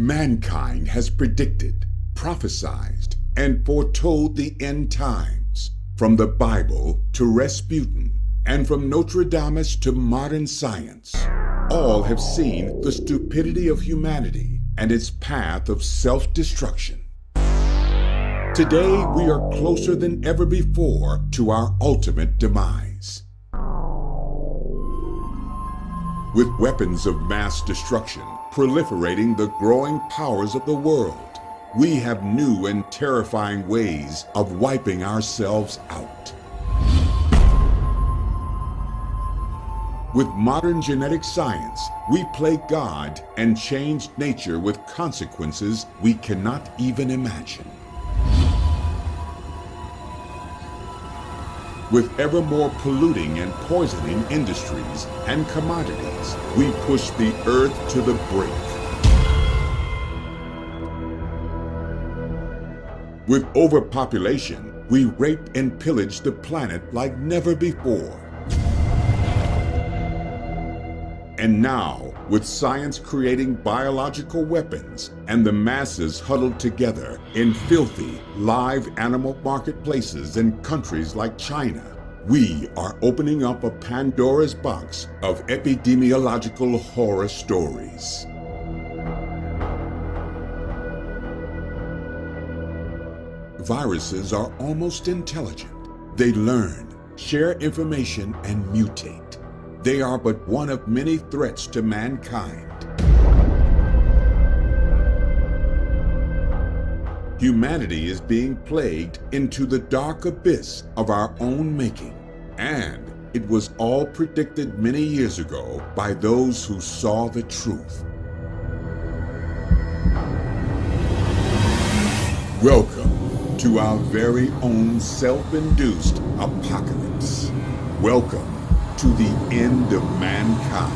Mankind has predicted, prophesied, and foretold the end times, from the Bible to Rasputin, and from Notre Dame to modern science. All have seen the stupidity of humanity and its path of self-destruction. Today, we are closer than ever before to our ultimate demise. With weapons of mass destruction proliferating the growing powers of the world, we have new and terrifying ways of wiping ourselves out. With modern genetic science, we play God and change nature with consequences we cannot even imagine. With ever more polluting and poisoning industries and commodities, we push the earth to the brink. With overpopulation, we rape and pillage the planet like never before. And now, with science creating biological weapons and the masses huddled together in filthy, live animal marketplaces in countries like China, we are opening up a Pandora's box of epidemiological horror stories. Viruses are almost intelligent. They learn, share information, and mutate. They are but one of many threats to mankind. Humanity is being plagued into the dark abyss of our own making, and it was all predicted many years ago by those who saw the truth. Welcome to our very own self-induced apocalypse. Welcome to the end of mankind.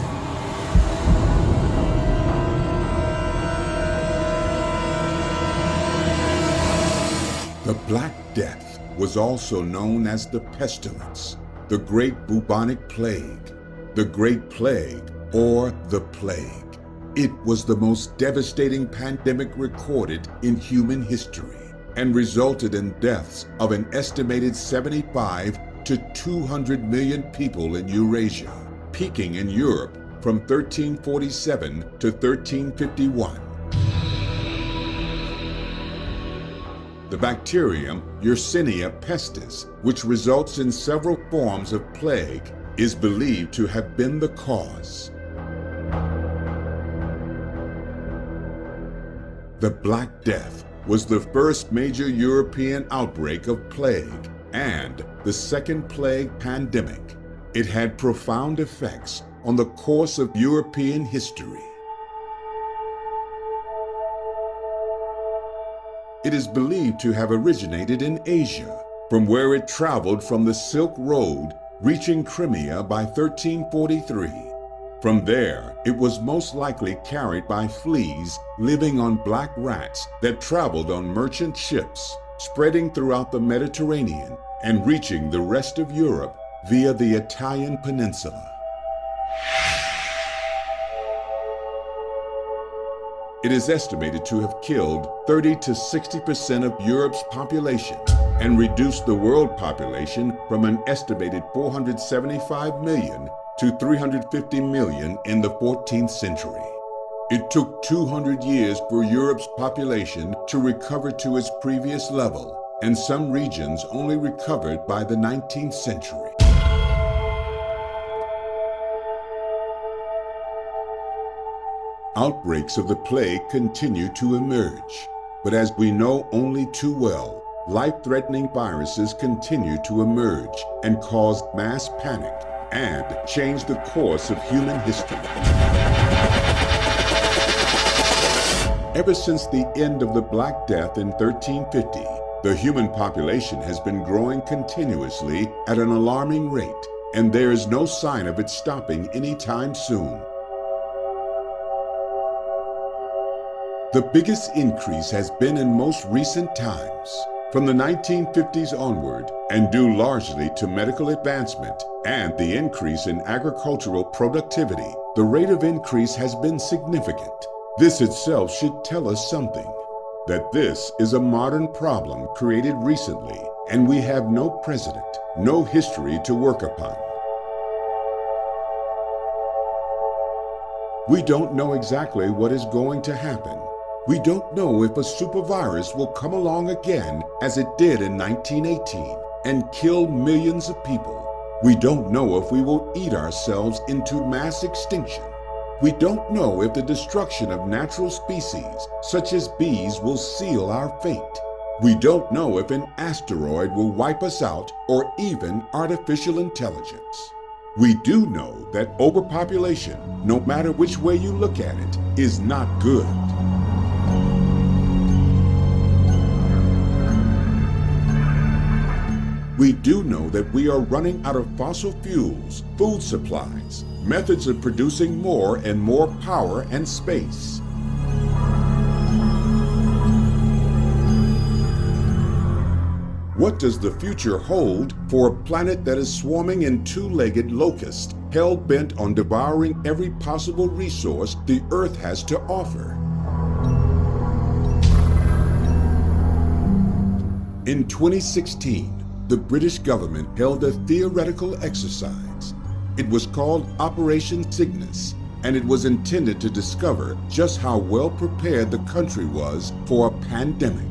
The Black Death was also known as the pestilence, the Great Bubonic Plague, the Great Plague, or the Plague. It was the most devastating pandemic recorded in human history and resulted in deaths of an estimated 75 to 200 million people in Eurasia, peaking in Europe from 1347 to 1351. The bacterium Yersinia pestis, which results in several forms of plague, is believed to have been the cause. The Black Death was the first major European outbreak of plague and the second plague pandemic. It had profound effects on the course of European history. It is believed to have originated in Asia, from where it traveled from the Silk Road, reaching Crimea by 1343. From there, it was most likely carried by fleas living on black rats that traveled on merchant ships, spreading throughout the Mediterranean and reaching the rest of Europe via the Italian peninsula. It is estimated to have killed 30 to 60% of Europe's population and reduced the world population from an estimated 475 million to 350 million in the 14th century. It took 200 years for Europe's population to recover to its previous level, and some regions only recovered by the 19th century. Outbreaks of the plague continue to emerge, but as we know only too well, life-threatening viruses continue to emerge and cause mass panic and change the course of human history. Ever since the end of the Black Death in 1350, the human population has been growing continuously at an alarming rate, and there is no sign of it stopping anytime soon. The biggest increase has been in most recent times, from the 1950s onward, and due largely to medical advancement and the increase in agricultural productivity. The rate of increase has been significant. This itself should tell us something, that this is a modern problem created recently, and we have no precedent, no history to work upon. We don't know exactly what is going to happen. We don't know if a supervirus will come along again as it did in 1918 and kill millions of people. We don't know if we will eat ourselves into mass extinction. We don't know if the destruction of natural species, such as bees, will seal our fate. We don't know if an asteroid will wipe us out or even artificial intelligence. We do know that overpopulation, no matter which way you look at it, is not good. We do know that we are running out of fossil fuels, food supplies, methods of producing more and more power and space. What does the future hold for a planet that is swarming in two-legged locusts, hell-bent on devouring every possible resource the Earth has to offer? In 2016, the British government held a theoretical exercise. It was called Operation Cygnus, and it was intended to discover just how well prepared the country was for a pandemic.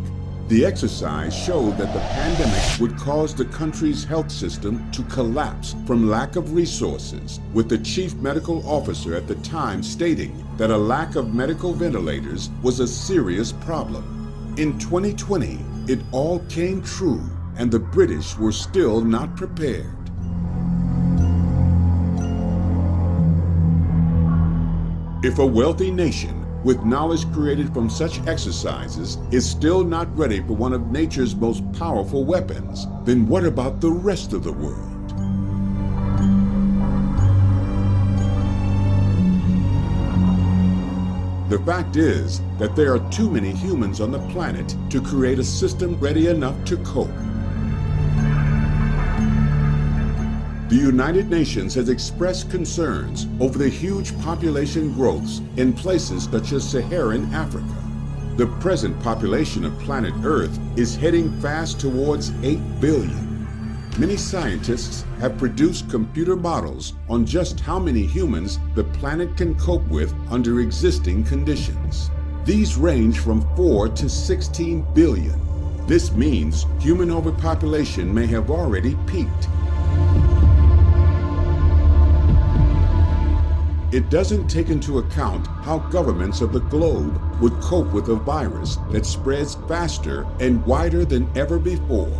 The exercise showed that the pandemic would cause the country's health system to collapse from lack of resources, with the chief medical officer at the time stating that a lack of medical ventilators was a serious problem. In 2020, it all came true, and the British were still not prepared. If a wealthy nation with knowledge created from such exercises is still not ready for one of nature's most powerful weapons, then what about the rest of the world? The fact is that there are too many humans on the planet to create a system ready enough to cope. The United Nations has expressed concerns over the huge population growths in places such as Saharan Africa. The present population of planet Earth is heading fast towards 8 billion. Many scientists have produced computer models on just how many humans the planet can cope with under existing conditions. These range from 4 to 16 billion. This means human overpopulation may have already peaked. It doesn't take into account how governments of the globe would cope with a virus that spreads faster and wider than ever before.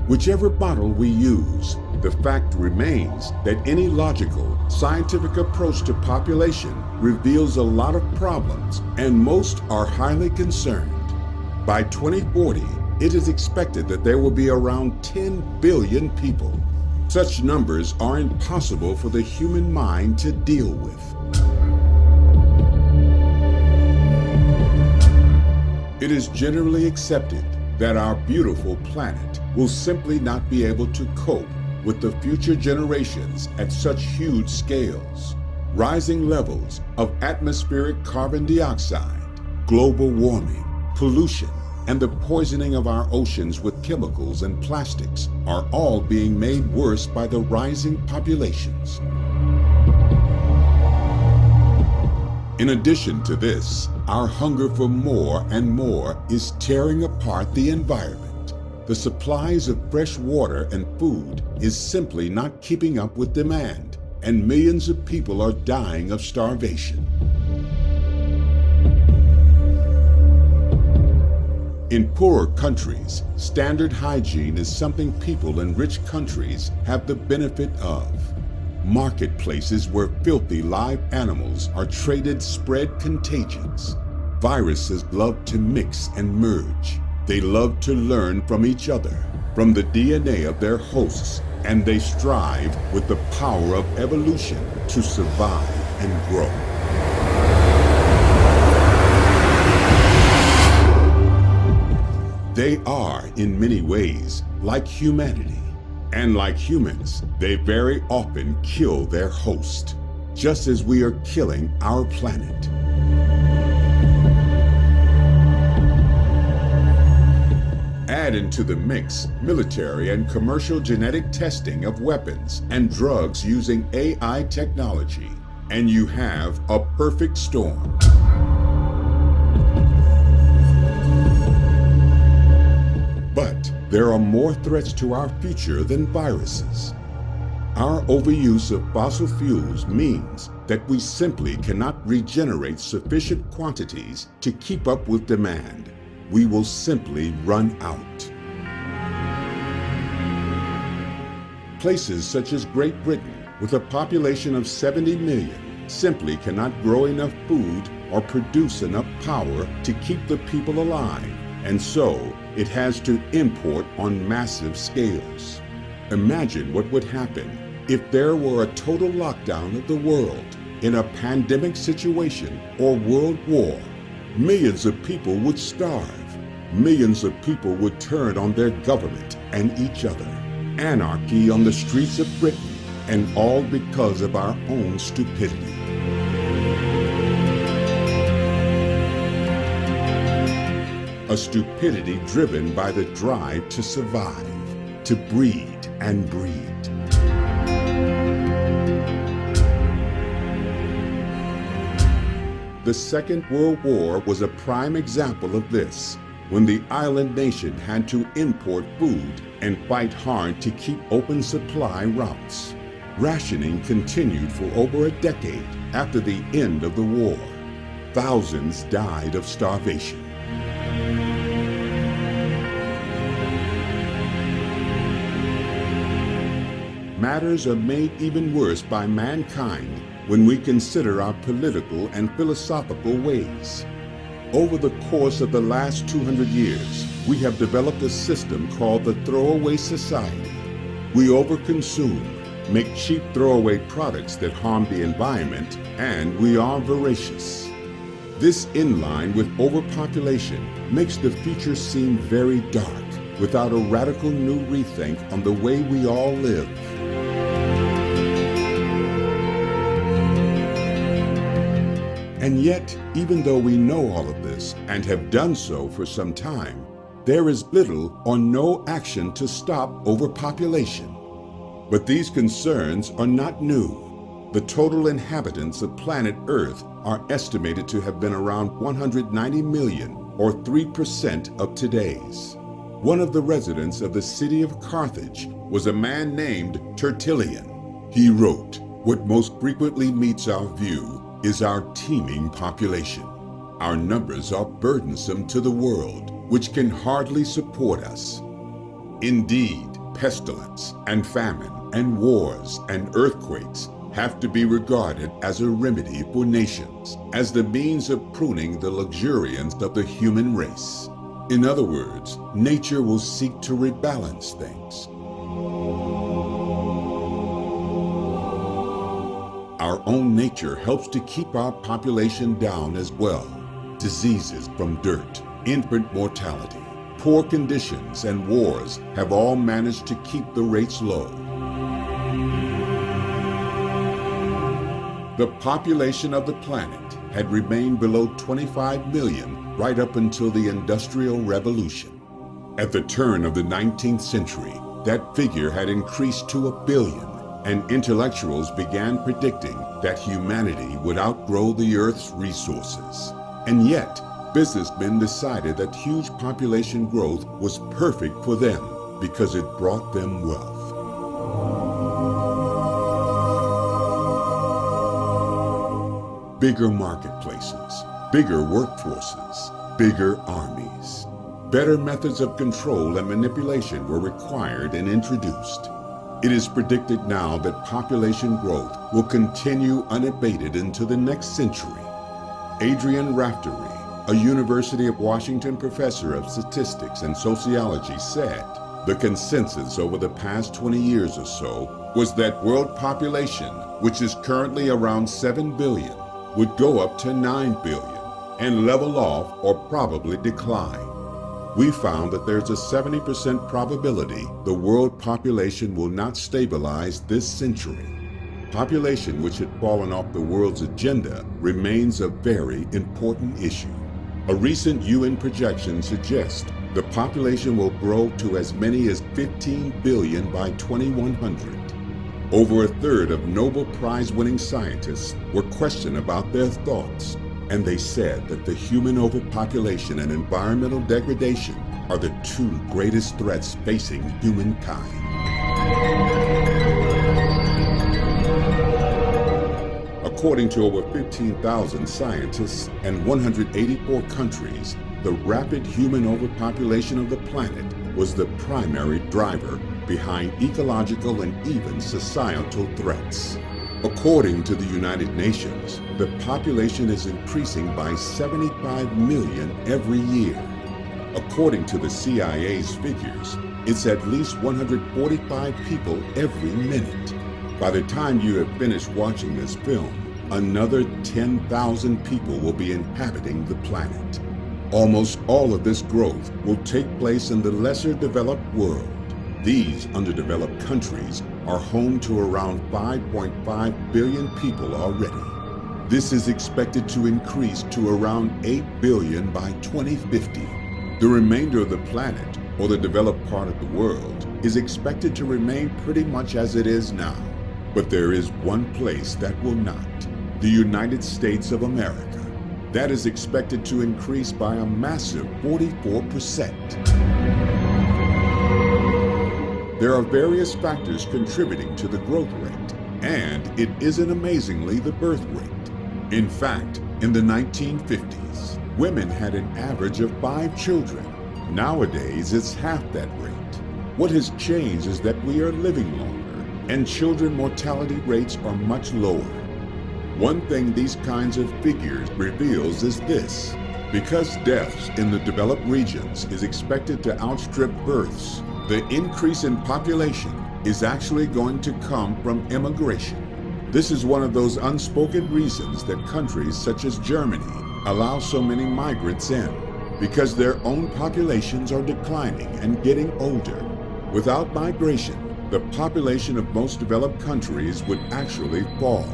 Whichever model we use, the fact remains that any logical, scientific approach to population reveals a lot of problems, and most are highly concerned. By 2040, it is expected that there will be around 10 billion people. Such numbers are impossible for the human mind to deal with. It is generally accepted that our beautiful planet will simply not be able to cope with the future generations at such huge scales. Rising levels of atmospheric carbon dioxide, global warming, pollution, and the poisoning of our oceans with chemicals and plastics are all being made worse by the rising populations. In addition to this, our hunger for more and more is tearing apart the environment. The supplies of fresh water and food is simply not keeping up with demand, and millions of people are dying of starvation. In poorer countries, standard hygiene is something people in rich countries have the benefit of. Marketplaces where filthy live animals are traded spread contagions. Viruses love to mix and merge. They love to learn from each other, from the DNA of their hosts, and they strive with the power of evolution to survive and grow. They are, in many ways, like humanity. And like humans, they very often kill their host, just as we are killing our planet. Add into the mix military and commercial genetic testing of weapons and drugs using AI technology, and you have a perfect storm. But there are more threats to our future than viruses. Our overuse of fossil fuels means that we simply cannot regenerate sufficient quantities to keep up with demand. We will simply run out. Places such as Great Britain, with a population of 70 million, simply cannot grow enough food or produce enough power to keep the people alive, and so it has to import on massive scales. Imagine what would happen if there were a total lockdown of the world in a pandemic situation or world war. Millions of people would starve. Millions of people would turn on their government and each other. Anarchy on the streets of Britain, and all because of our own stupidity. A stupidity driven by the drive to survive, to breed and breed. The Second World War was a prime example of this, when the island nation had to import food and fight hard to keep open supply routes. Rationing continued for over a decade after the end of the war. Thousands died of starvation. Matters are made even worse by mankind when we consider our political and philosophical ways. Over the course of the last 200 years, we have developed a system called the throwaway society. We overconsume, make cheap throwaway products that harm the environment, and we are voracious. This, in line with overpopulation, makes the future seem very dark without a radical new rethink on the way we all live. And yet, even though we know all of this and have done so for some time, there is little or no action to stop overpopulation. But these concerns are not new. The total inhabitants of planet Earth are estimated to have been around 190 million, or 3% of today's. One of the residents of the city of Carthage was a man named Tertullian. He wrote, "What most frequently meets our view is our teeming population. Our numbers are burdensome to the world, which can hardly support us. Indeed, pestilence and famine and wars and earthquakes have to be regarded as a remedy for nations, as the means of pruning the luxuriance of the human race. In other words, nature will seek to rebalance things. Our own nature helps to keep our population down as well. Diseases from dirt, infant mortality, poor conditions, and wars have all managed to keep the rates low. The population of the planet had remained below 25 million right up until the Industrial Revolution. At the turn of the 19th century, that figure had increased to 1 billion. And intellectuals began predicting that humanity would outgrow the Earth's resources. And yet, businessmen decided that huge population growth was perfect for them because it brought them wealth. Bigger marketplaces, bigger workforces, bigger armies. Better methods of control and manipulation were required and introduced. It is predicted now that population growth will continue unabated into the next century. Adrian Raftery, a University of Washington professor of statistics and sociology, said the consensus over the past 20 years or so was that world population, which is currently around 7 billion, would go up to 9 billion and level off or probably decline. We found that there's a 70% probability the world population will not stabilize this century. Population, which had fallen off the world's agenda, remains a very important issue. A recent UN projection suggests the population will grow to as many as 15 billion by 2100. Over a third of Nobel Prize-winning scientists were questioned about their thoughts, and they said that the human overpopulation and environmental degradation are the two greatest threats facing humankind. According to over 15,000 scientists and 184 countries, the rapid human overpopulation of the planet was the primary driver behind ecological and even societal threats. According to the United Nations, the population is increasing by 75 million every year. According to the CIA's figures, it's at least 145 people every minute. By the time you have finished watching this film, another 10,000 people will be inhabiting the planet. Almost all of this growth will take place in the lesser developed world. These underdeveloped countries are home to around 5.5 billion people already. This is expected to increase to around 8 billion by 2050. The remainder of the planet, or the developed part of the world, is expected to remain pretty much as it is now. But there is one place that will not: the United States of America. That is expected to increase by a massive 44%. There are various factors contributing to the growth rate, and it isn't amazingly the birth rate. In fact, in the 1950s, women had an average of 5 children. Nowadays, it's half that rate. What has changed is that we are living longer, and children mortality rates are much lower. One thing these kinds of figures reveals is this: because deaths in the developed regions is expected to outstrip births, the increase in population is actually going to come from immigration. This is one of those unspoken reasons that countries such as Germany allow so many migrants in, because their own populations are declining and getting older. Without migration, the population of most developed countries would actually fall.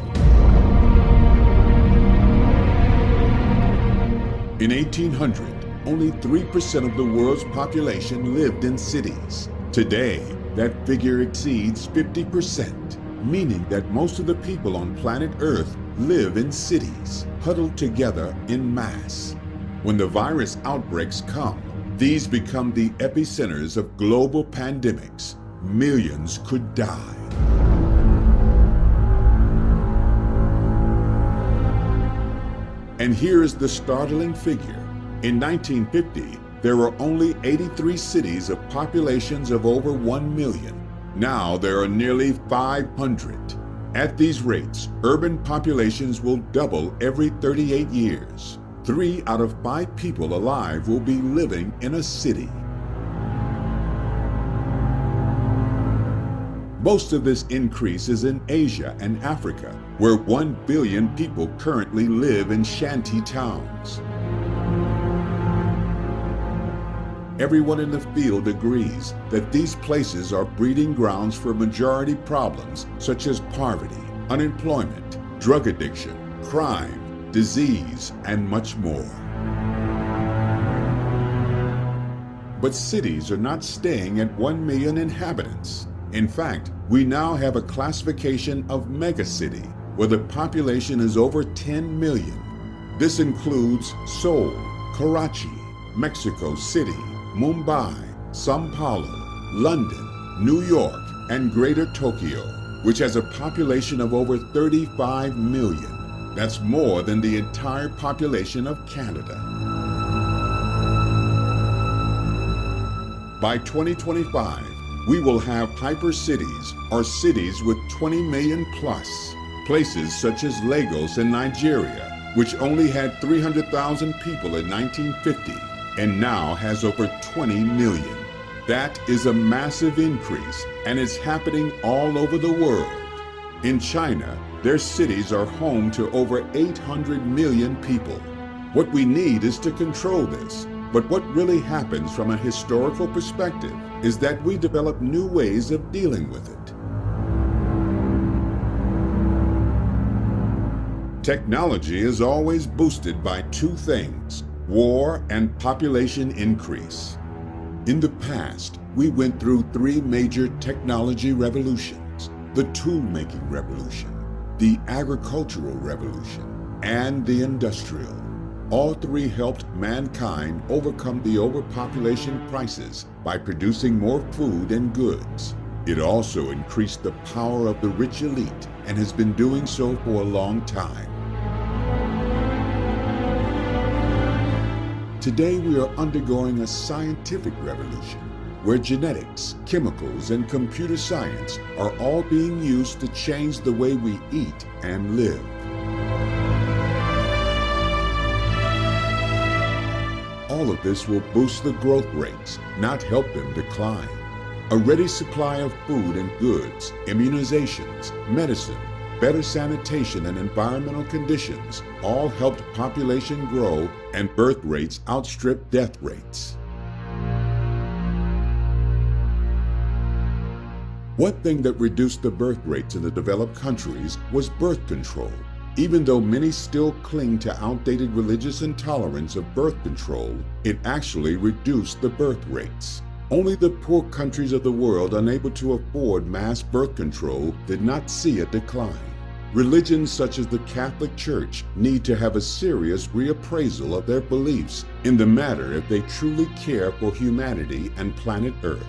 In 1800, only 3% of the world's population lived in cities. Today, that figure exceeds 50%, meaning that most of the people on planet Earth live in cities, huddled together in mass. When the virus outbreaks come, these become the epicenters of global pandemics. Millions could die. And here is the startling figure. In 1950, there were only 83 cities of populations of over 1 million. Now there are nearly 500. At these rates, urban populations will double every 38 years. 3 out of 5 people alive will be living in a city. Most of this increase is in Asia and Africa, where 1 billion people currently live in shanty towns. Everyone in the field agrees that these places are breeding grounds for majority problems such as poverty, unemployment, drug addiction, crime, disease, and much more. But cities are not staying at 1 million inhabitants. In fact, we now have a classification of megacity, where the population is over 10 million. This includes Seoul, Karachi, Mexico City, Mumbai, São Paulo, London, New York, and Greater Tokyo, which has a population of over 35 million. That's more than the entire population of Canada. By 2025, we will have hyper-cities, or cities with 20 million plus. Places such as Lagos in Nigeria, which only had 300,000 people in 1950, and now has over 20 million. That is a massive increase, and it's happening all over the world. In China, their cities are home to over 800 million people. What we need is to control this, But what really happens from a historical perspective is that we develop new ways of dealing with it. Technology is always boosted by two things: war and population increase. In the past, we went through three major technology revolutions: the tool-making revolution, the agricultural revolution, and the industrial. All three helped mankind overcome the overpopulation crisis by producing more food and goods. It also increased the power of the rich elite and has been doing so for a long time. Today we are undergoing a scientific revolution where genetics, chemicals, and computer science are all being used to change the way we eat and live. All of this will boost the growth rates, not help them decline. A ready supply of food and goods, immunizations, medicine, better sanitation and environmental conditions all helped population grow and birth rates outstrip death rates. One thing that reduced the birth rates in the developed countries was birth control. Even though many still cling to outdated religious intolerance of birth control, it actually reduced the birth rates. Only the poor countries of the world unable to afford mass birth control did not see a decline. Religions such as the Catholic Church need to have a serious reappraisal of their beliefs in the matter if they truly care for humanity and planet Earth.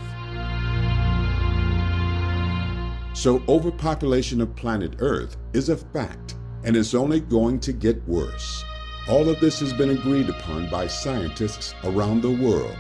So overpopulation of planet Earth is a fact, and it's only going to get worse. All of this has been agreed upon by scientists around the world.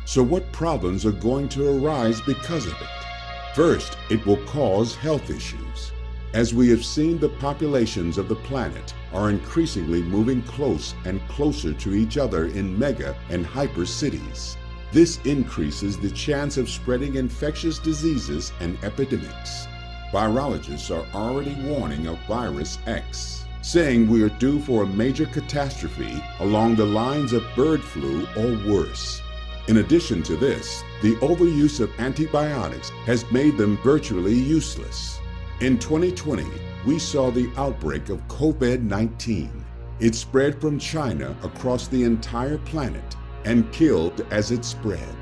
So what problems are going to arise because of it? First, it will cause health issues. As we have seen, the populations of the planet are increasingly moving close and closer to each other in mega and hyper cities. This increases the chance of spreading infectious diseases and epidemics. Virologists are already warning of Virus X, saying we are due for a major catastrophe along the lines of bird flu or worse. In addition to this, the overuse of antibiotics has made them virtually useless. In 2020, we saw the outbreak of COVID-19. It spread from China across the entire planet and killed as it spread.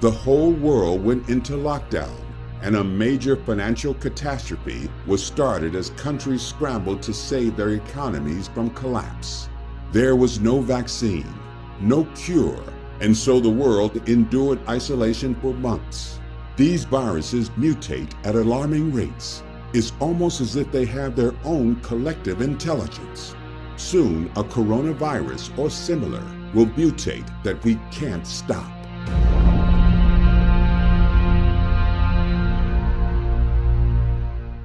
The whole world went into lockdown, and a major financial catastrophe was started as countries scrambled to save their economies from collapse. There was no vaccine, no cure, and so the world endured isolation for months. These viruses mutate at alarming rates. It's almost as if they have their own collective intelligence. Soon, a coronavirus or similar will mutate that we can't stop.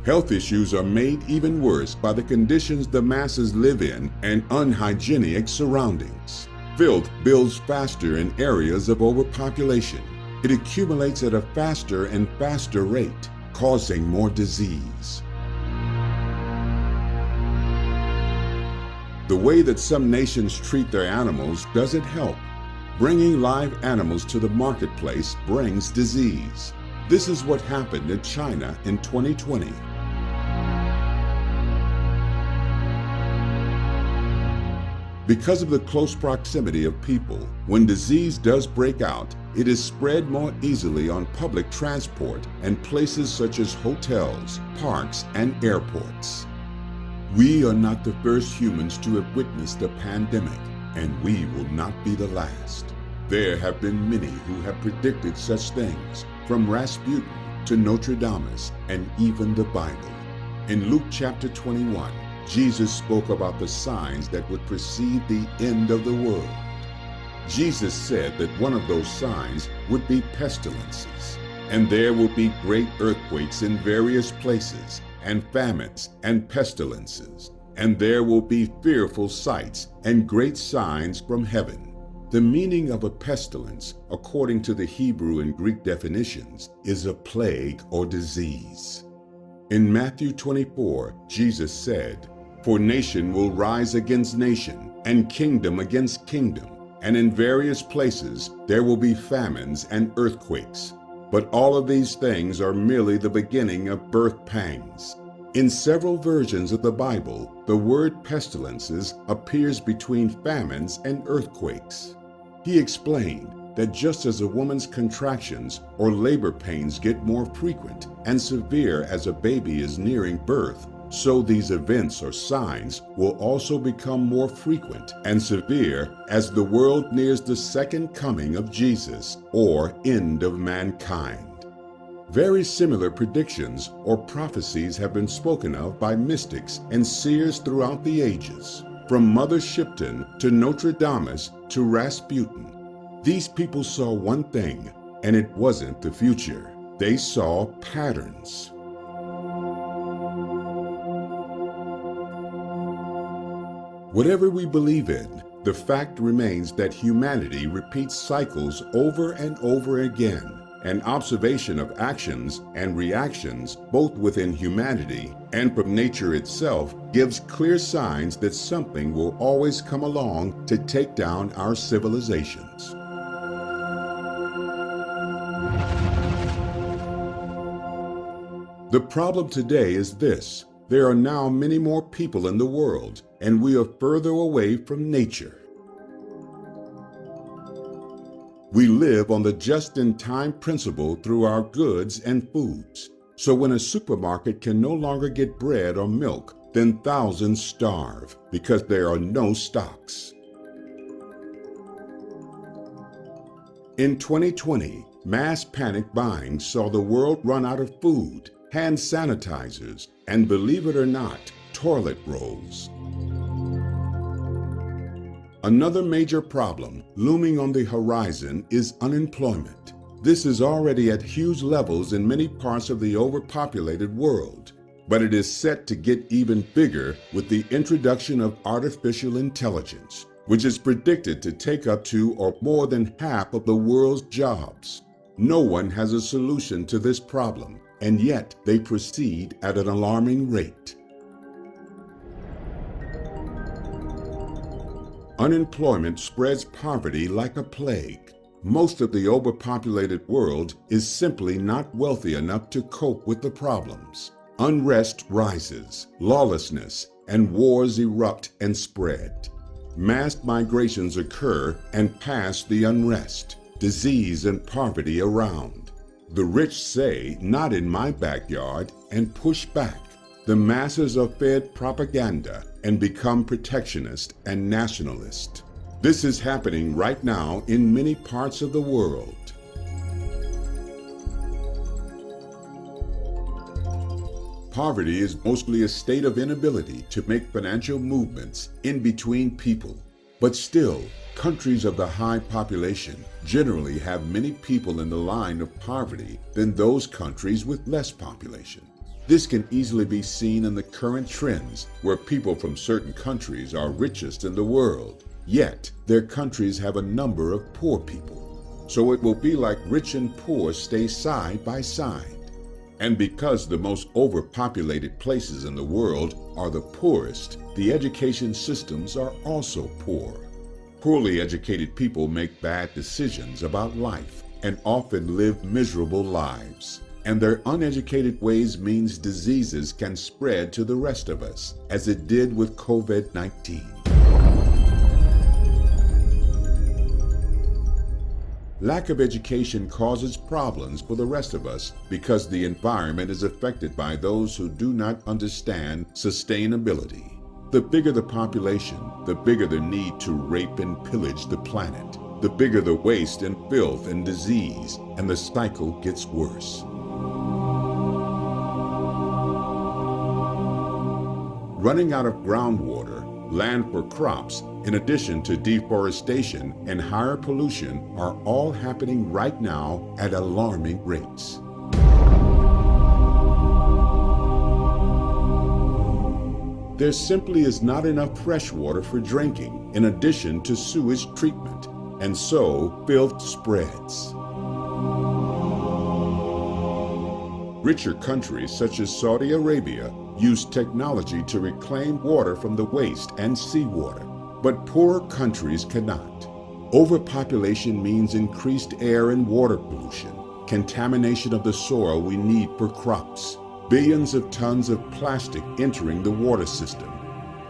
Health issues are made even worse by the conditions the masses live in and unhygienic surroundings. Filth builds faster in areas of overpopulation. It accumulates at a faster and faster rate, causing more disease. The way that some nations treat their animals doesn't help. Bringing live animals to the marketplace brings disease. This is what happened in China in 2020. Because of the close proximity of people, when disease does break out, it is spread more easily on public transport and places such as hotels, parks, and airports. We are not the first humans to have witnessed a pandemic, and we will not be the last. There have been many who have predicted such things, from Rasputin to Nostradamus and even the Bible. In Luke chapter 21, Jesus spoke about the signs that would precede the end of the world. Jesus said that one of those signs would be pestilences, and there will be great earthquakes in various places, and famines and pestilences, and there will be fearful sights and great signs from heaven. The meaning of a pestilence, according to the Hebrew and Greek definitions, is a plague or disease. In Matthew 24, Jesus said, For nation will rise against nation, and kingdom against kingdom, and in various places there will be famines and earthquakes. But all of these things are merely the beginning of birth pangs. In several versions of the Bible, the word pestilences appears between famines and earthquakes. He explained that just as a woman's contractions or labor pains get more frequent and severe as a baby is nearing birth, so these events or signs will also become more frequent and severe as the world nears the second coming of Jesus or end of mankind. Very similar predictions or prophecies have been spoken of by mystics and seers throughout the ages, from Mother Shipton to Nostradamus to Rasputin. These people saw one thing, and it wasn't the future. They saw patterns. Whatever we believe in, the fact remains that humanity repeats cycles over and over again. An observation of actions and reactions, both within humanity and from nature itself, gives clear signs that something will always come along to take down our civilizations. The problem today is this: there are now many more people in the world, and we are further away from nature. We live on the just-in-time principle through our goods and foods. So when a supermarket can no longer get bread or milk, then thousands starve because there are no stocks. In 2020, mass panic buying saw the world run out of food, hand sanitizers, and believe it or not, toilet rolls. Another major problem looming on the horizon is unemployment. This is already at huge levels in many parts of the overpopulated world, but it is set to get even bigger with the introduction of artificial intelligence, which is predicted to take up to or more than half of the world's jobs. No one has a solution to this problem, and yet they proceed at an alarming rate. Unemployment spreads poverty like a plague. Most of the overpopulated world is simply not wealthy enough to cope with the problems. Unrest rises, lawlessness, and wars erupt and spread. Mass migrations occur and pass the unrest, disease and poverty around. The rich say, "Not in my backyard," and push back. The masses are fed propaganda and become protectionist and nationalist. This is happening right now in many parts of the world. Poverty is mostly a state of inability to make financial movements in between people. But still, countries of the high population generally have many people in the line of poverty than those countries with less population. This can easily be seen in the current trends where people from certain countries are richest in the world, yet their countries have a number of poor people. So it will be like rich and poor stay side by side. And because the most overpopulated places in the world are the poorest, the education systems are also poor. Poorly educated people make bad decisions about life and often live miserable lives. And their uneducated ways means diseases can spread to the rest of us, as it did with COVID-19. Lack of education causes problems for the rest of us because the environment is affected by those who do not understand sustainability. The bigger the population, the bigger the need to rape and pillage the planet. The bigger the waste and filth and disease, and the cycle gets worse. Running out of groundwater, land for crops, in addition to deforestation and higher pollution, are all happening right now at alarming rates. There simply is not enough fresh water for drinking, in addition to sewage treatment, and so filth spreads. Richer countries such as Saudi Arabia use technology to reclaim water from the waste and seawater, but poorer countries cannot. Overpopulation means increased air and water pollution, contamination of the soil we need for crops, billions of tons of plastic entering the water system,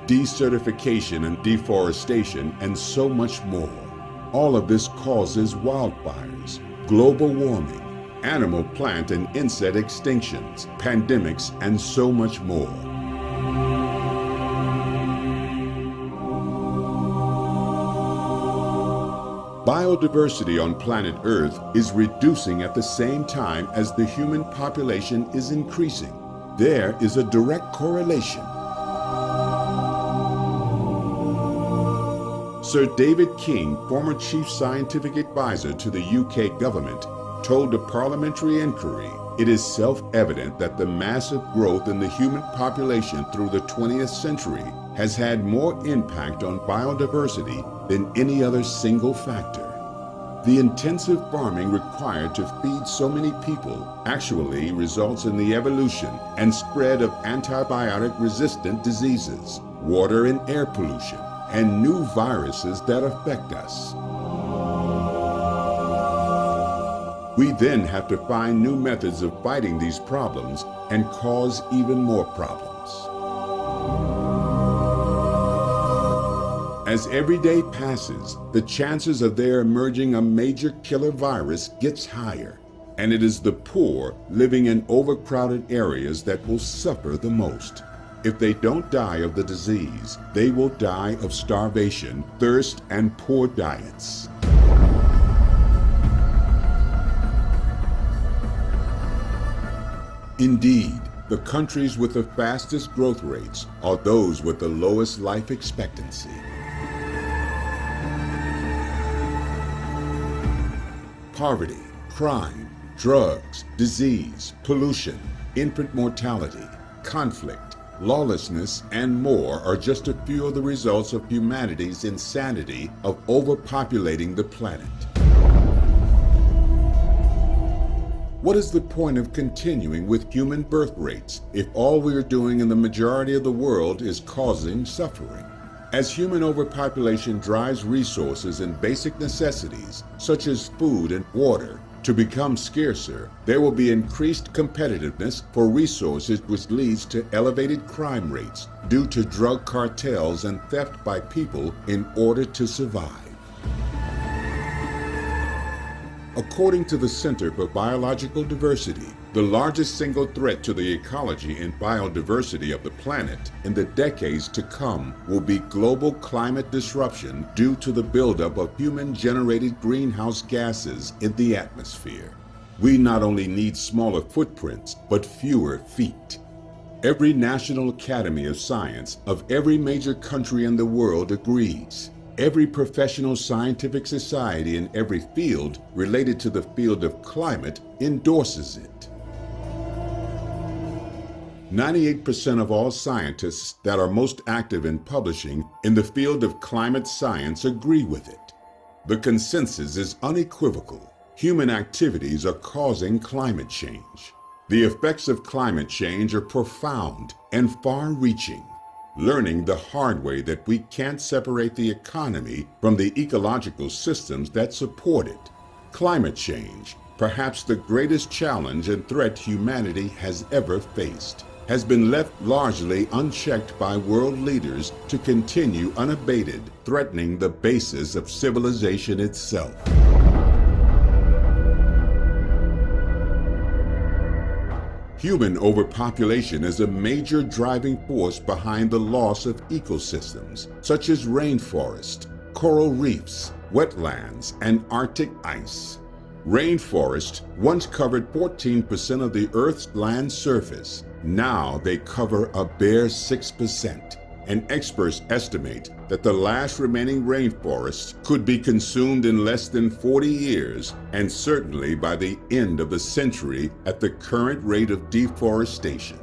desertification and deforestation, and so much more. All of this causes wildfires, global warming, animal, plant, and insect extinctions, pandemics, and so much more. Biodiversity on planet Earth is reducing at the same time as the human population is increasing. There is a direct correlation. Sir David King, former chief scientific advisor to the UK government, told a parliamentary inquiry, "It is self-evident that the massive growth in the human population through the 20th century has had more impact on biodiversity than any other single factor. The intensive farming required to feed so many people actually results in the evolution and spread of antibiotic-resistant diseases, water and air pollution, and new viruses that affect us. We then have to find new methods of fighting these problems and cause even more problems." As every day passes, the chances of there emerging a major killer virus gets higher, and it is the poor living in overcrowded areas that will suffer the most. If they don't die of the disease, they will die of starvation, thirst, and poor diets. Indeed, the countries with the fastest growth rates are those with the lowest life expectancy. Poverty, crime, drugs, disease, pollution, infant mortality, conflict, lawlessness, and more are just a few of the results of humanity's insanity of overpopulating the planet. What is the point of continuing with human birth rates if all we are doing in the majority of the world is causing suffering? As human overpopulation drives resources and basic necessities, such as food and water, to become scarcer, there will be increased competitiveness for resources, which leads to elevated crime rates due to drug cartels and theft by people in order to survive. According to the Center for Biological Diversity, the largest single threat to the ecology and biodiversity of the planet in the decades to come will be global climate disruption due to the buildup of human-generated greenhouse gases in the atmosphere. We not only need smaller footprints, but fewer feet. Every National Academy of Science of every major country in the world agrees. Every professional scientific society in every field related to the field of climate endorses it. 98% of all scientists that are most active in publishing in the field of climate science agree with it. The consensus is unequivocal. Human activities are causing climate change. The effects of climate change are profound and far-reaching. Learning the hard way that we can't separate the economy from the ecological systems that support it. Climate change, perhaps the greatest challenge and threat humanity has ever faced, has been left largely unchecked by world leaders to continue unabated, threatening the basis of civilization itself. Human overpopulation is a major driving force behind the loss of ecosystems, such as rainforest, coral reefs, wetlands, and Arctic ice. Rainforests once covered 14% of the Earth's land surface. Now they cover a bare 6%, and experts estimate that the last remaining rainforests could be consumed in less than 40 years, and certainly by the end of the century at the current rate of deforestation.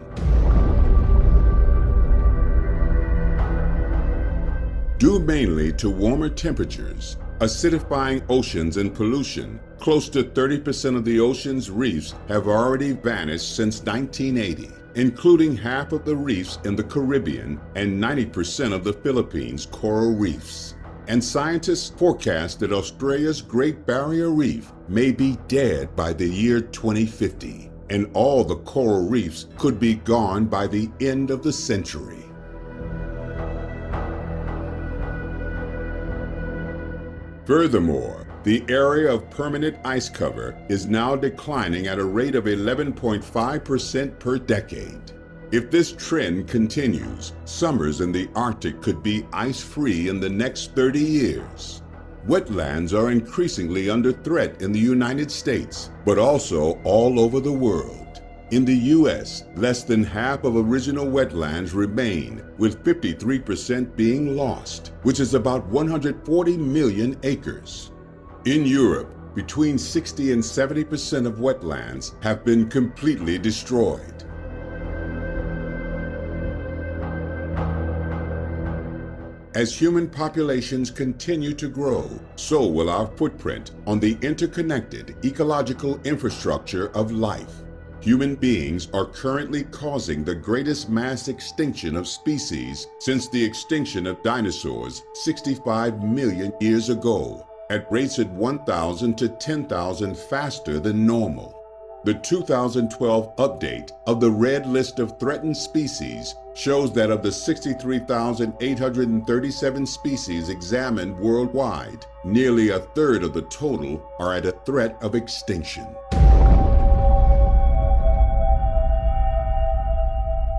Due mainly to warmer temperatures, acidifying oceans, and pollution, close to 30% of the ocean's reefs have already vanished since 1980. including half of the reefs in the Caribbean and 90% of the Philippines' coral reefs. And scientists forecast that Australia's Great Barrier Reef may be dead by the year 2050, and all the coral reefs could be gone by the end of the century. Furthermore, the area of permanent ice cover is now declining at a rate of 11.5% per decade. If this trend continues, summers in the Arctic could be ice-free in the next 30 years. Wetlands are increasingly under threat in the United States, but also all over the world. In the U.S., less than half of original wetlands remain, with 53% being lost, which is about 140 million acres. In Europe, between 60 and 70% of wetlands have been completely destroyed. As human populations continue to grow, so will our footprint on the interconnected ecological infrastructure of life. Human beings are currently causing the greatest mass extinction of species since the extinction of dinosaurs 65 million years ago, at rates at 1,000 to 10,000 faster than normal. The 2012 update of the Red List of Threatened Species shows that of the 63,837 species examined worldwide, nearly a third of the total are at a threat of extinction.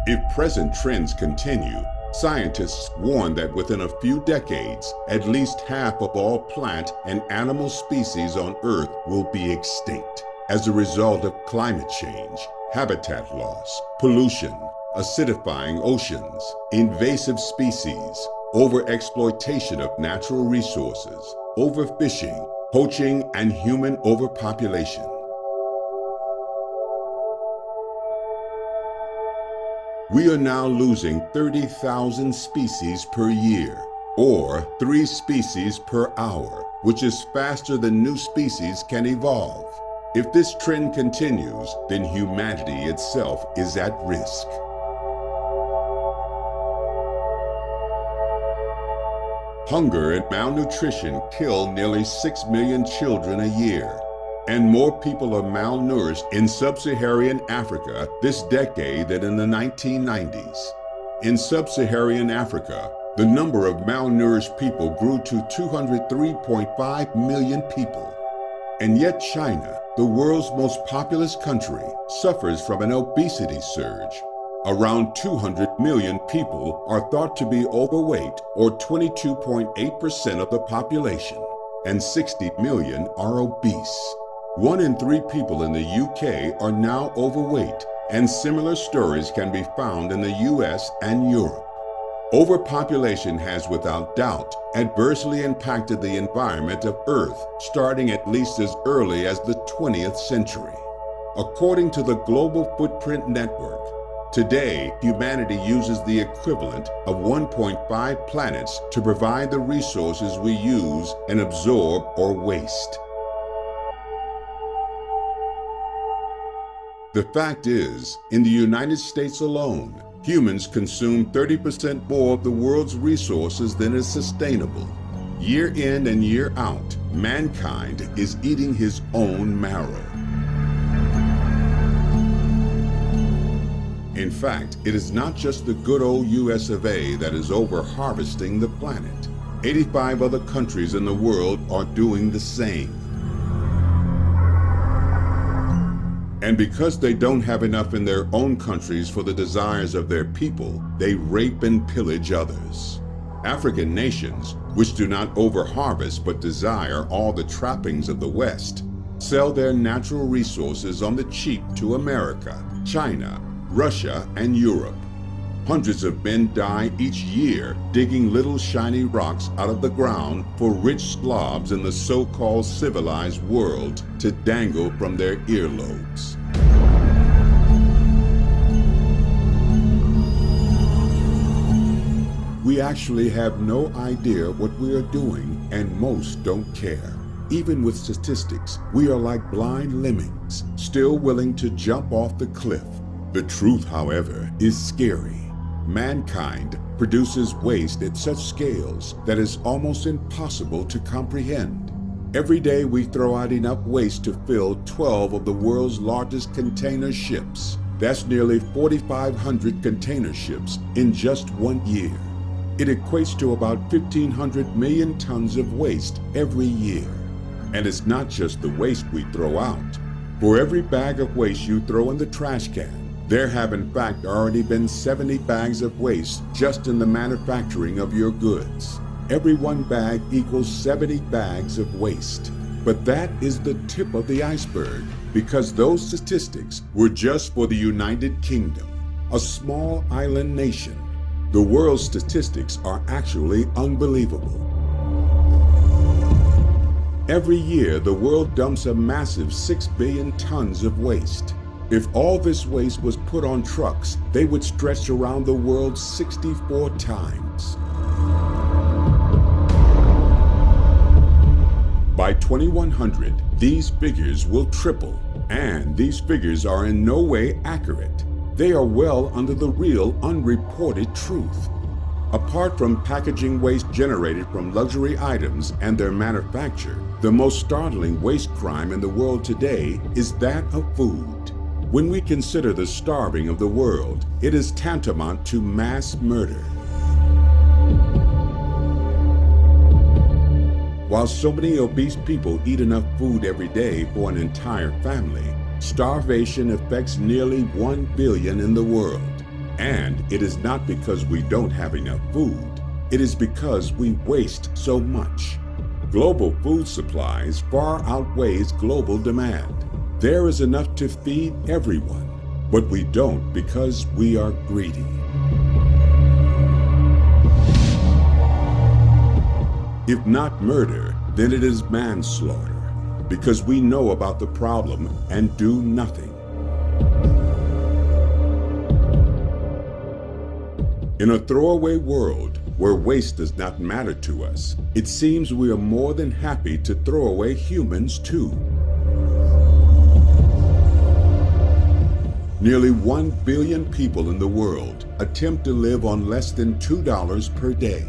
If present trends continue, scientists warn that within a few decades, at least half of all plant and animal species on Earth will be extinct as a result of climate change, habitat loss, pollution, acidifying oceans, invasive species, overexploitation of natural resources, overfishing, poaching, and human overpopulation. We are now losing 30,000 species per year, or 3 species per hour, which is faster than new species can evolve. If this trend continues, then humanity itself is at risk. Hunger and malnutrition kill nearly 6 million children a year. And more people are malnourished in sub-Saharan Africa this decade than in the 1990s. In sub-Saharan Africa, the number of malnourished people grew to 203.5 million people. And yet China, the world's most populous country, suffers from an obesity surge. Around 200 million people are thought to be overweight, or 22.8% of the population, and 60 million are obese. 1 in 3 people in the UK are now overweight, and similar stories can be found in the US and Europe. Overpopulation has without doubt adversely impacted the environment of Earth, starting at least as early as the 20th century. According to the Global Footprint Network, today humanity uses the equivalent of 1.5 planets to provide the resources we use and absorb or waste. The fact is, in the United States alone, humans consume 30% more of the world's resources than is sustainable. Year in and year out, mankind is eating his own marrow. In fact, it is not just the good old US of A that is over-harvesting the planet. 85 other countries in the world are doing the same. And because they don't have enough in their own countries for the desires of their people, they rape and pillage others. African nations, which do not over-harvest but desire all the trappings of the West, sell their natural resources on the cheap to America, China, Russia, and Europe. Hundreds of men die each year digging little shiny rocks out of the ground for rich slobs in the so-called civilized world to dangle from their earlobes. We actually have no idea what we are doing, and most don't care. Even with statistics, we are like blind lemmings, still willing to jump off the cliff. The truth, however, is scary. Mankind produces waste at such scales that it's almost impossible to comprehend. Every day we throw out enough waste to fill 12 of the world's largest container ships. That's nearly 4,500 container ships in just 1 year. It equates to about 1,500 million tons of waste every year. And it's not just the waste we throw out. For every bag of waste you throw in the trash can, there have in fact already been 70 bags of waste just in the manufacturing of your goods. Every one bag equals 70 bags of waste. But that is the tip of the iceberg, because those statistics were just for the United Kingdom, a small island nation. The world's statistics are actually unbelievable. Every year, the world dumps a massive 6 billion tons of waste. If all this waste was put on trucks, they would stretch around the world 64 times. By 2100, these figures will triple, and these figures are in no way accurate. They are well under the real unreported truth. Apart from packaging waste generated from luxury items and their manufacture, the most startling waste crime in the world today is that of food. When we consider the starving of the world, it is tantamount to mass murder. While so many obese people eat enough food every day for an entire family, starvation affects nearly 1 billion in the world. And it is not because we don't have enough food. It is because we waste so much. Global food supplies far outweighs global demand. There is enough to feed everyone, but we don't because we are greedy. If not murder, then it is manslaughter, because we know about the problem and do nothing. In a throwaway world where waste does not matter to us, it seems we are more than happy to throw away humans too. Nearly 1 billion people in the world attempt to live on less than $2 per day.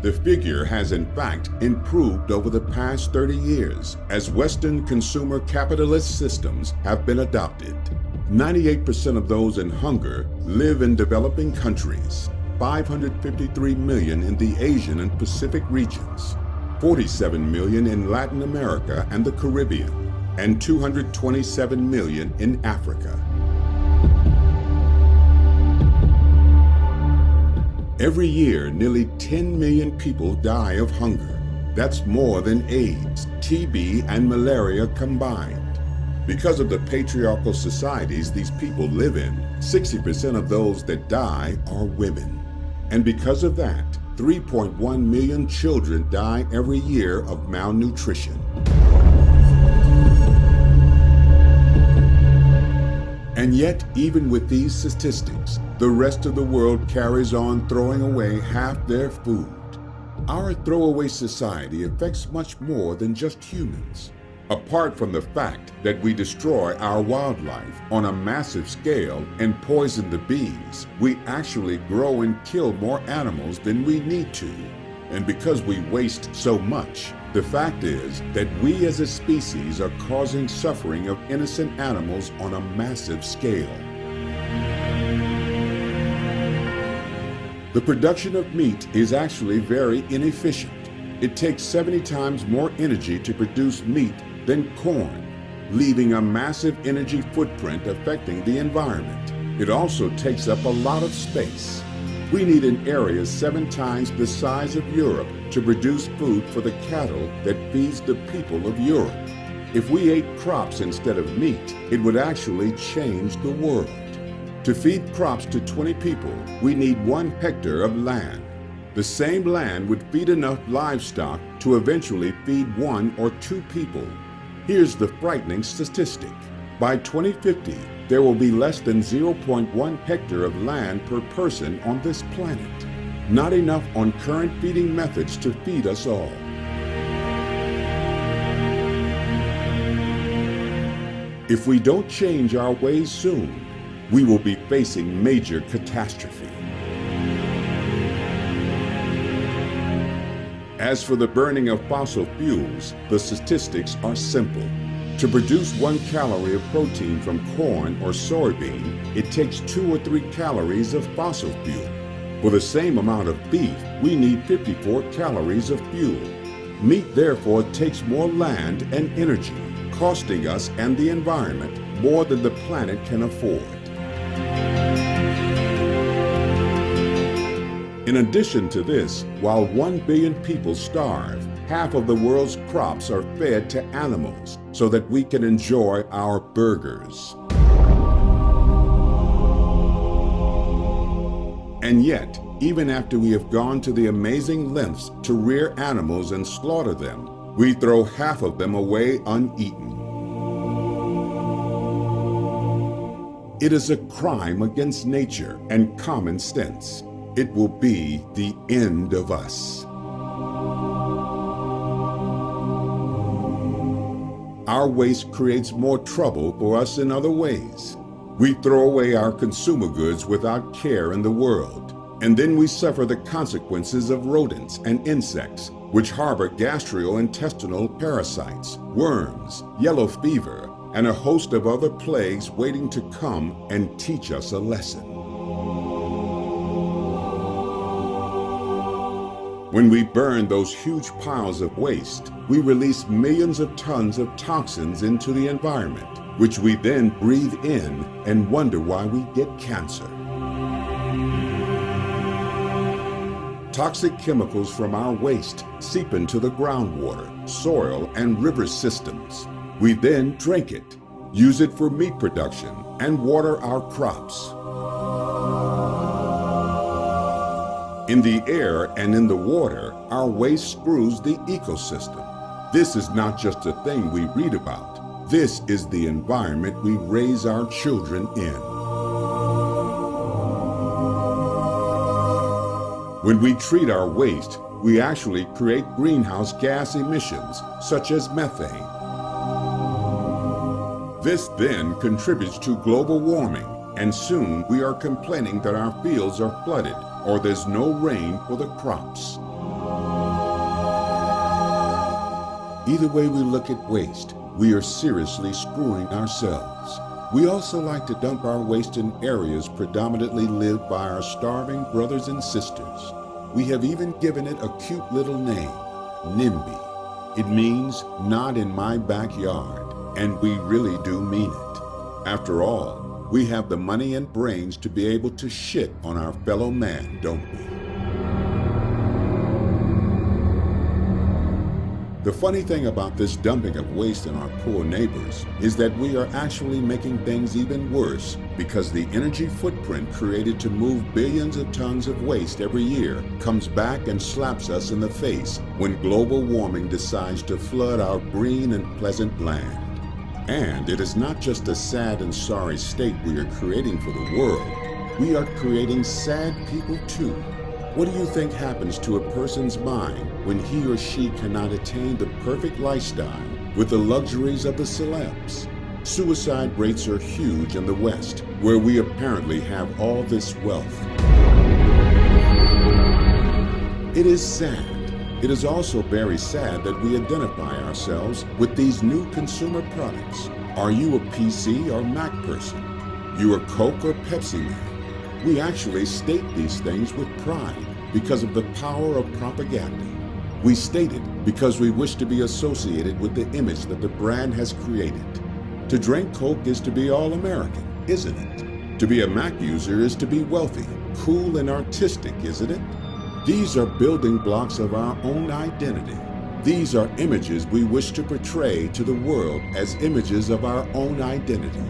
The figure has in fact improved over the past 30 years as Western consumer capitalist systems have been adopted. 98% of those in hunger live in developing countries, 553 million in the Asian and Pacific regions, 47 million in Latin America and the Caribbean, and 227 million in Africa. Every year, nearly 10 million people die of hunger. That's more than AIDS, TB, and malaria combined. Because of the patriarchal societies these people live in, 60% of those that die are women. And because of that, 3.1 million children die every year of malnutrition. And yet, even with these statistics, the rest of the world carries on throwing away half their food. Our throwaway society affects much more than just humans. Apart from the fact that we destroy our wildlife on a massive scale and poison the bees, we actually grow and kill more animals than we need to. And because we waste so much, the fact is that we as a species are causing suffering of innocent animals on a massive scale. The production of meat is actually very inefficient. It takes 70 times more energy to produce meat than corn, leaving a massive energy footprint affecting the environment. It also takes up a lot of space. We need an area 7 times the size of Europe to produce food for the cattle that feeds the people of Europe. If we ate crops instead of meat, it would actually change the world. To feed crops to 20 people, we need 1 hectare of land. The same land would feed enough livestock to eventually feed 1 or 2 people. Here's the frightening statistic. By 2050, there will be less than 0.1 hectare of land per person on this planet. Not enough on current feeding methods to feed us all. If we don't change our ways soon, we will be facing major catastrophe. As for the burning of fossil fuels, the statistics are simple. To produce 1 calorie of protein from corn or soybean, it takes 2 or 3 calories of fossil fuel. For the same amount of beef, we need 54 calories of fuel. Meat therefore takes more land and energy, costing us and the environment more than the planet can afford. In addition to this, while 1 billion people starve, half of the world's crops are fed to animals so that we can enjoy our burgers. And yet, even after we have gone to the amazing lengths to rear animals and slaughter them, we throw half of them away uneaten. It is a crime against nature and common sense. It will be the end of us. Our waste creates more trouble for us in other ways. We throw away our consumer goods without care in the world, and then we suffer the consequences of rodents and insects, which harbor gastrointestinal parasites, worms, yellow fever, and a host of other plagues waiting to come and teach us a lesson. When we burn those huge piles of waste, we release millions of tons of toxins into the environment, which we then breathe in and wonder why we get cancer. Toxic chemicals from our waste seep into the groundwater, soil, and river systems. We then drink it, use it for meat production, and water our crops. In the air and in the water, our waste screws the ecosystem. This is not just a thing we read about. This is the environment we raise our children in. When we treat our waste, we actually create greenhouse gas emissions, such as methane. This then contributes to global warming, and soon we are complaining that our fields are flooded or there's no rain for the crops. Either way we look at waste, we are seriously screwing ourselves. We also like to dump our waste in areas predominantly lived by our starving brothers and sisters. We have even given it a cute little name, NIMBY. It means not in my backyard, and we really do mean it. After all, we have the money and brains to be able to shit on our fellow man, don't we? The funny thing about this dumping of waste on our poor neighbors is that we are actually making things even worse because the energy footprint created to move billions of tons of waste every year comes back and slaps us in the face when global warming decides to flood our green and pleasant land. And it is not just a sad and sorry state we are creating for the world. We are creating sad people too. What do you think happens to a person's mind when he or she cannot attain the perfect lifestyle with the luxuries of the celebs? Suicide rates are huge in the West, where we apparently have all this wealth. It is sad. It is also very sad that we identify ourselves with these new consumer products. Are you a PC or Mac person? You a Coke or Pepsi man? We actually state these things with pride because of the power of propaganda. We state it because we wish to be associated with the image that the brand has created. To drink Coke is to be all-American, isn't it? To be a Mac user is to be wealthy, cool, and artistic, isn't it? These are building blocks of our own identity. These are images we wish to portray to the world as images of our own identity.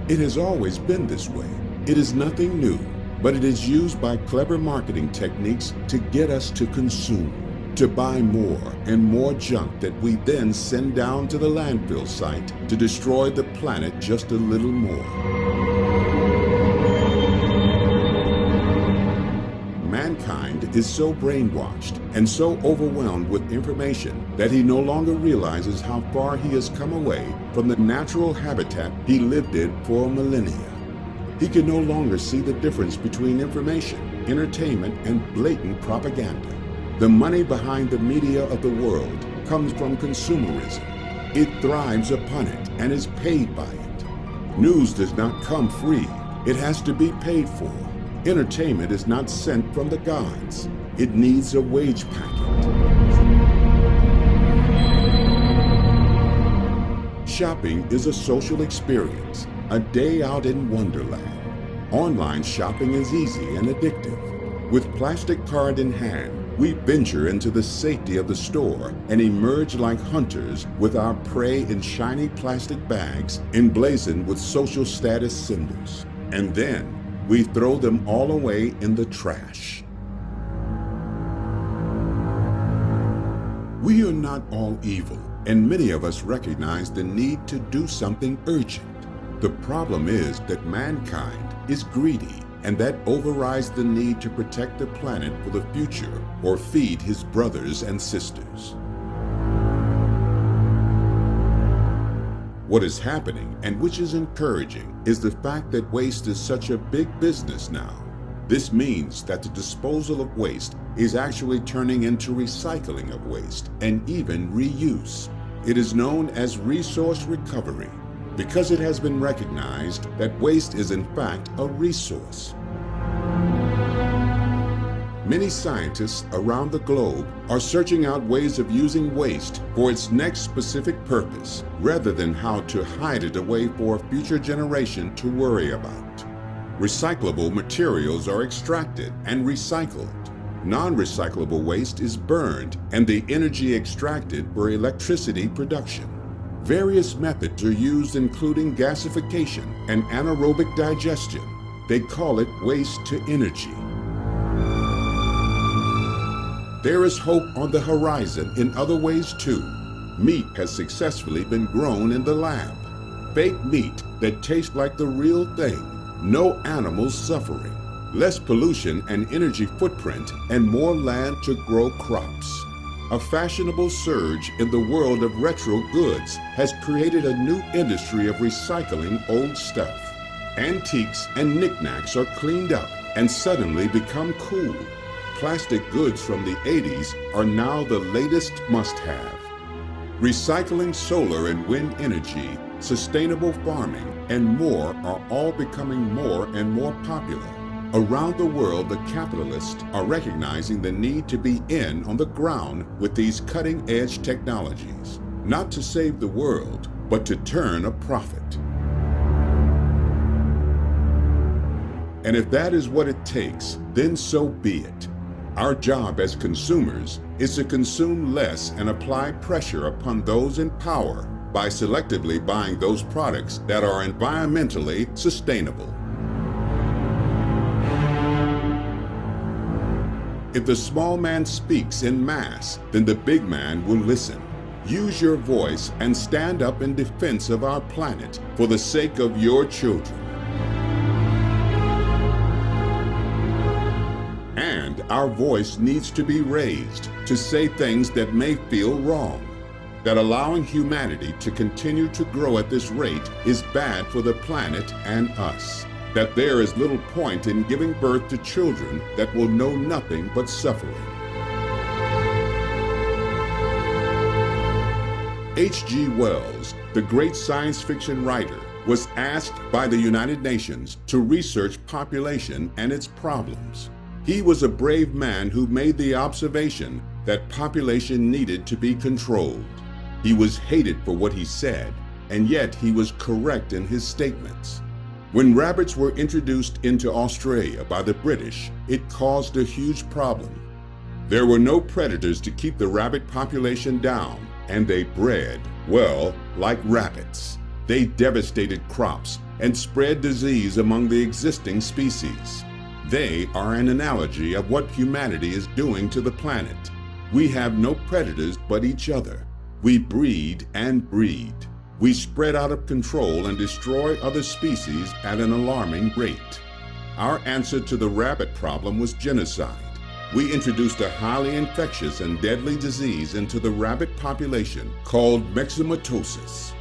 It has always been this way. It is nothing new, but it is used by clever marketing techniques to get us to consume, to buy more and more junk that we then send down to the landfill site to destroy the planet just a little more. Mankind is so brainwashed and so overwhelmed with information that he no longer realizes how far he has come away from the natural habitat he lived in for millennia. He can no longer see the difference between information, entertainment, and blatant propaganda. The money behind the media of the world comes from consumerism. It thrives upon it and is paid by it. News does not come free. It has to be paid for. Entertainment is not sent from the gods. It needs a wage packet. Shopping is a social experience, a day out in Wonderland. Online shopping is easy and addictive. With plastic card in hand, we venture into the safety of the store and emerge like hunters with our prey in shiny plastic bags emblazoned with social status symbols. And then we throw them all away in the trash. We are not all evil, and many of us recognize the need to do something urgent. The problem is that mankind is greedy, and that overrides the need to protect the planet for the future or feed his brothers and sisters. What is happening, and which is encouraging, is the fact that waste is such a big business now. This means that the disposal of waste is actually turning into recycling of waste and even reuse. It is known as resource recovery because it has been recognized that waste is in fact a resource. Many scientists around the globe are searching out ways of using waste for its next specific purpose, rather than how to hide it away for a future generation to worry about. Recyclable materials are extracted and recycled. Non-recyclable waste is burned and the energy extracted for electricity production. Various methods are used, including gasification and anaerobic digestion. They call it waste to energy. There is hope on the horizon in other ways too. Meat has successfully been grown in the lab. Fake meat that tastes like the real thing. No animals suffering. Less pollution and energy footprint, and more land to grow crops. A fashionable surge in the world of retro goods has created a new industry of recycling old stuff. Antiques and knickknacks are cleaned up and suddenly become cool. Plastic goods from the 80s are now the latest must-have. Recycling solar and wind energy, sustainable farming, and more are all becoming more and more popular. Around the world, the capitalists are recognizing the need to be in on the ground with these cutting-edge technologies, not to save the world, but to turn a profit. And if that is what it takes, then so be it. Our job as consumers is to consume less and apply pressure upon those in power by selectively buying those products that are environmentally sustainable. If the small man speaks in mass, then the big man will listen. Use your voice and stand up in defense of our planet for the sake of your children. And our voice needs to be raised to say things that may feel wrong. That allowing humanity to continue to grow at this rate is bad for the planet and us. That there is little point in giving birth to children that will know nothing but suffering. H.G. Wells, the great science fiction writer, was asked by the United Nations to research population and its problems. He was a brave man who made the observation that population needed to be controlled. He was hated for what he said, and yet he was correct in his statements. When rabbits were introduced into Australia by the British, it caused a huge problem. There were no predators to keep the rabbit population down, and they bred, well, like rabbits. They devastated crops and spread disease among the existing species. They are an analogy of what humanity is doing to the planet. We have no predators but each other. We breed and breed. We spread out of control and destroy other species at an alarming rate. Our answer to the rabbit problem was genocide. We introduced a highly infectious and deadly disease into the rabbit population called myxomatosis.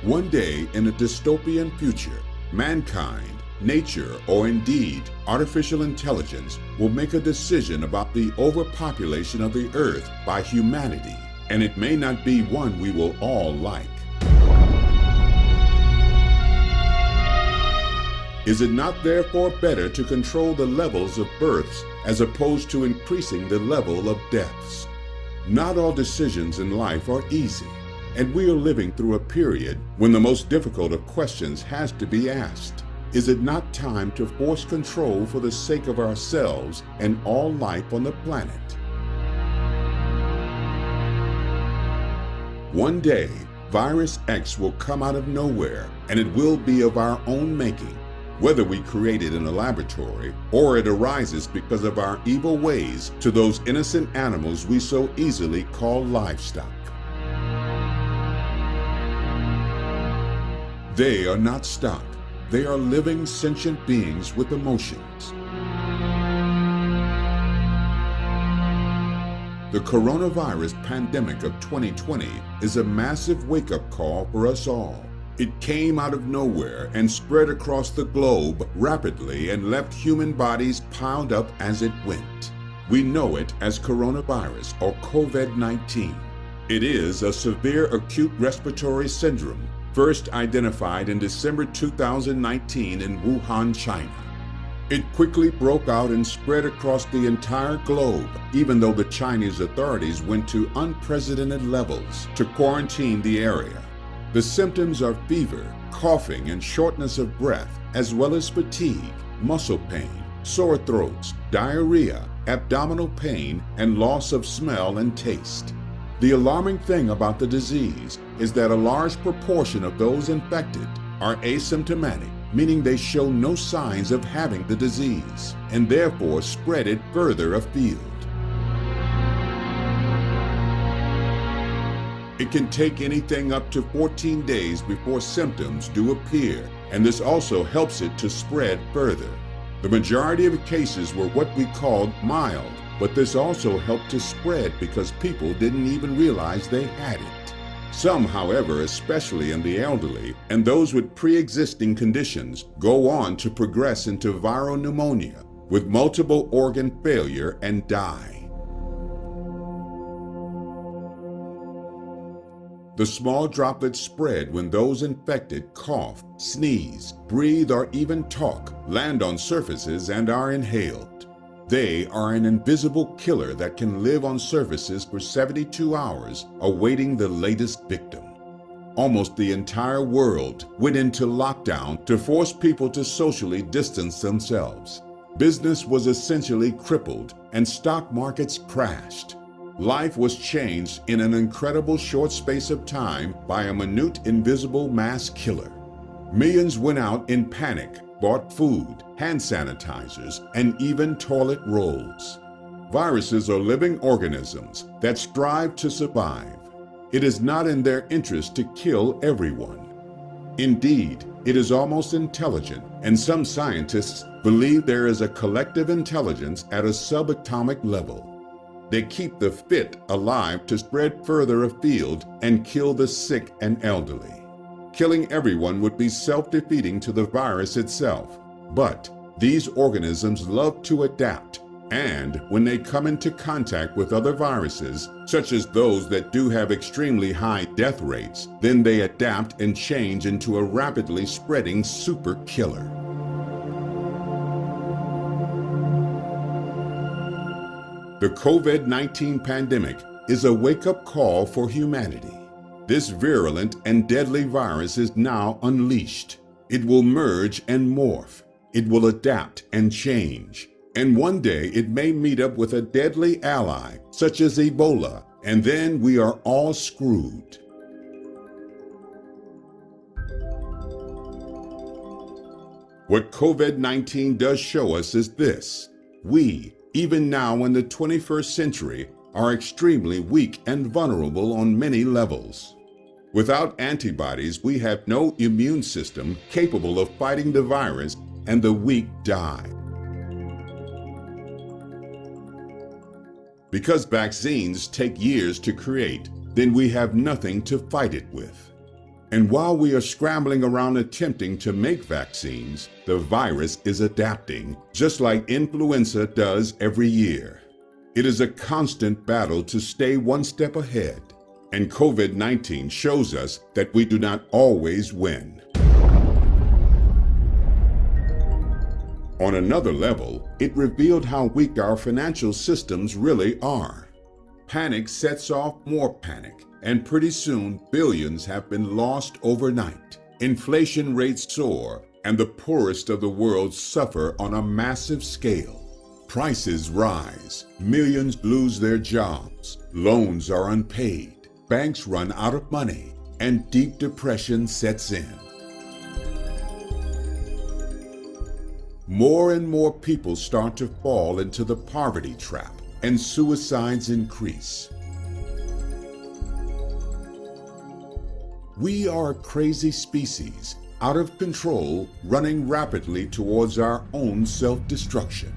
One day in a dystopian future, mankind, nature, or indeed artificial intelligence will make a decision about the overpopulation of the earth by humanity, and it may not be one we will all like. Is it not therefore better to control the levels of births as opposed to increasing the level of deaths? Not all decisions in life are easy, and we are living through a period when the most difficult of questions has to be asked. Is it not time to force control for the sake of ourselves and all life on the planet? One day, Virus X will come out of nowhere, and it will be of our own making. Whether we create it in a laboratory or it arises because of our evil ways to those innocent animals we so easily call livestock. They are not stock. They are living sentient beings with emotions. The coronavirus pandemic of 2020 is a massive wake-up call for us all. It came out of nowhere and spread across the globe rapidly and left human bodies piled up as it went. We know it as coronavirus or COVID-19. It is a severe acute respiratory syndrome, first identified in December 2019 in Wuhan, China. It quickly broke out and spread across the entire globe, even though the Chinese authorities went to unprecedented levels to quarantine the area. The symptoms are fever, coughing, and shortness of breath, as well as fatigue, muscle pain, sore throats, diarrhea, abdominal pain, and loss of smell and taste. The alarming thing about the disease is that a large proportion of those infected are asymptomatic, meaning they show no signs of having the disease, and therefore spread it further afield. It can take anything up to 14 days before symptoms do appear, and this also helps it to spread further. The majority of cases were what we called mild, but this also helped to spread because people didn't even realize they had it. Some, however, especially in the elderly and those with pre-existing conditions, go on to progress into viral pneumonia with multiple organ failure and die. The small droplets spread when those infected cough, sneeze, breathe, or even talk, land on surfaces and are inhaled. They are an invisible killer that can live on surfaces for 72 hours, awaiting the latest victim. Almost the entire world went into lockdown to force people to socially distance themselves. Business was essentially crippled and stock markets crashed. Life was changed in an incredible short space of time by a minute invisible mass killer. Millions went out in panic, bought food, hand sanitizers, and even toilet rolls. Viruses are living organisms that strive to survive. It is not in their interest to kill everyone. Indeed, it is almost intelligent, and some scientists believe there is a collective intelligence at a subatomic level. They keep the fit alive to spread further afield and kill the sick and elderly. Killing everyone would be self-defeating to the virus itself. But these organisms love to adapt, and when they come into contact with other viruses, such as those that do have extremely high death rates, then they adapt and change into a rapidly spreading super killer. The COVID-19 pandemic is a wake-up call for humanity. This virulent and deadly virus is now unleashed. It will merge and morph. It will adapt and change. And one day it may meet up with a deadly ally, such as Ebola, and then we are all screwed. What COVID-19 does show us is this: we, even now in the 21st century, are extremely weak and vulnerable on many levels. Without antibodies, we have no immune system capable of fighting the virus, and the weak die. Because vaccines take years to create, then we have nothing to fight it with. And while we are scrambling around attempting to make vaccines, the virus is adapting, just like influenza does every year. It is a constant battle to stay one step ahead, and COVID-19 shows us that we do not always win. On another level, it revealed how weak our financial systems really are. Panic sets off more panic, and pretty soon billions have been lost overnight. Inflation rates soar, and the poorest of the world suffer on a massive scale. Prices rise, millions lose their jobs, loans are unpaid, banks run out of money, and deep depression sets in. More and more people start to fall into the poverty trap, and suicides increase. We are a crazy species, out of control, running rapidly towards our own self-destruction.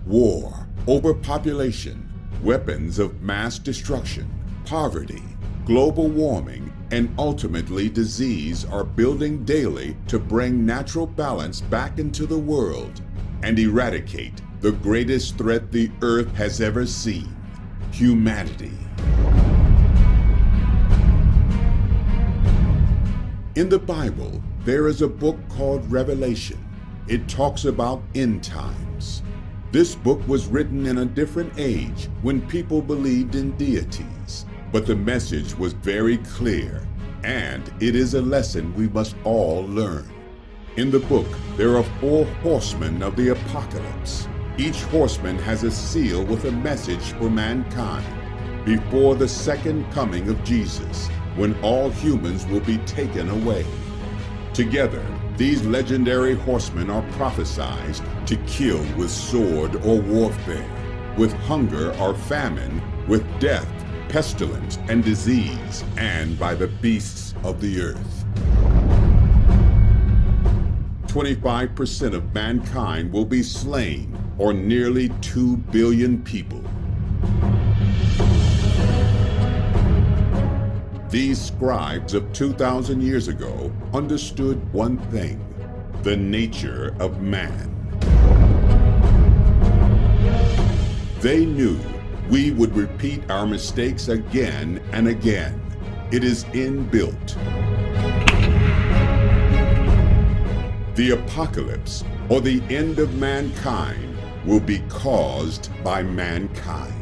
War, overpopulation, weapons of mass destruction, poverty, global warming, and ultimately disease are building daily to bring natural balance back into the world and eradicate the greatest threat the earth has ever seen: humanity. In the Bible, there is a book called Revelation. It talks about end times. This book was written in a different age when people believed in deities, but the message was very clear, and it is a lesson we must all learn. In the book, there are 4 horsemen of the apocalypse. Each horseman has a seal with a message for mankind before the second coming of Jesus, when all humans will be taken away. Together, these legendary horsemen are prophesied to kill with sword or warfare, with hunger or famine, with death, pestilence, and disease, and by the beasts of the earth. 25% of mankind will be slain, or nearly 2 billion people. These scribes of 2,000 years ago understood one thing: the nature of man. They knew we would repeat our mistakes again and again. It is inbuilt. The apocalypse, or the end of mankind, will be caused by mankind.